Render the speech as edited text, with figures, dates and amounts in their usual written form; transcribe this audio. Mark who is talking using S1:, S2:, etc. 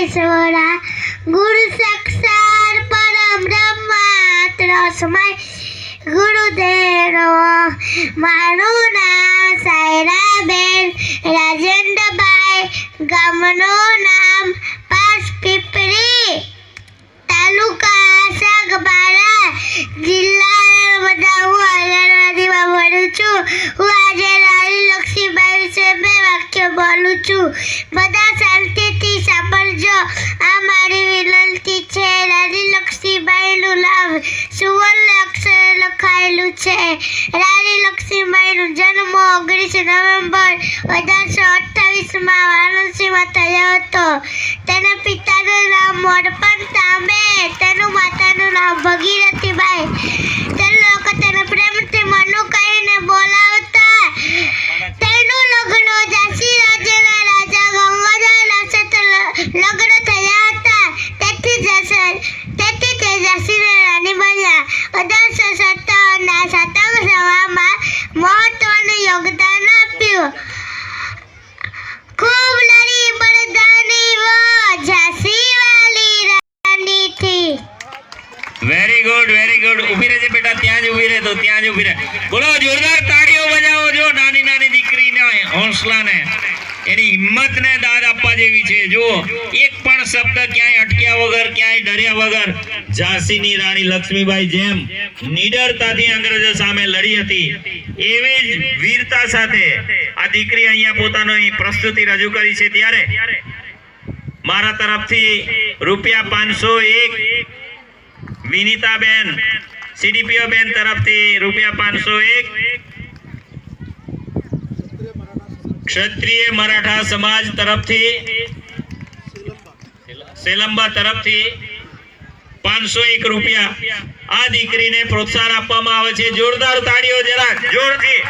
S1: મહેશ્વરા ગુરુ સાક્ષાત પરમ બ્રહ્મ તસ્મૈ ગુરુદેવ મારું નામ સાયરાબેન રાજેન્દ્રભાઈ ગામનું નામ પાસ પીપરી તાલુકા સાગબારા જિલ્લા નર્મદા હું આંગણવાડીમાં ભણું છું। હું આજે રાણી લક્ષ્મીબાઈ વિશે 2 વાક્યો બોલું છું। બધા શાંતિથી સાંભળજો। આ મારી વિનંતી છે। રાણી લક્ષ્મીબાઈનું નામ સુવર્ણ અક્ષરે લખાયેલું છે। રાણી લક્ષ્મીબાઈનો જન્મ 19 નવેમ્બર 1828માં વારાણસીમાં થયો હતો। તેના પિતાનું નામ મોરપન તાંબે, તેનું માતાનું નામ ભગીરથીબાઈ। તે લોકો તેને પ્રેમથી મનુ કહીને બોલાવતા। તેનું લગ્ન ઝાંસી રાજ્યના રાજા ગંગાધર સાથે લગ્ન થયા હતા। તેથી તે ઝાંસીના રાણી બન્યા। 1857ના સ્વાતંત્ર્ય સંગ્રામમાં મહત્વનું યોગદાન આપ્યું। ખૂબ લડી મર્દાની વો ઝાંસી વાલી રાની થી।
S2: વેરી ગુડ ઊભી રહેજે બેટા, ત્યાં જ ઊભી રહે, તો ત્યાં જ ઊભી રહે। બોલો, જોરદાર તાળીઓ બજાવો જો નાની નાની દીકરીને હૌસલાને, એની હિંમતને દાદ આપવા જેવી છે। જો એક પણ શબ્દ ક્યાંય અટક્યા વગર, ક્યાંય ડર્યા વગર ઝાંસીની રાણી લક્ષ્મીબાઈ જેમ નિડરતાથી અંગ્રેજો સામે લડી હતી, એવી જ વીરતા સાથે આ દીકરી અહીંયા પોતાની પ્રસ્તુતિ રજૂ કરી છે। ત્યારે મારા તરફથી ₹501, વિનીતાબેન સીડીપીઓ બેન તરફથી ₹501, ક્ષત્રિય મરાઠા સમાજ તરફથી સેલંબા તરફથી ₹501 આ દીકરીને પ્રોત્સાહન આપવામાં આવે છે। જોરદાર તાળીઓ જરા જોરથી।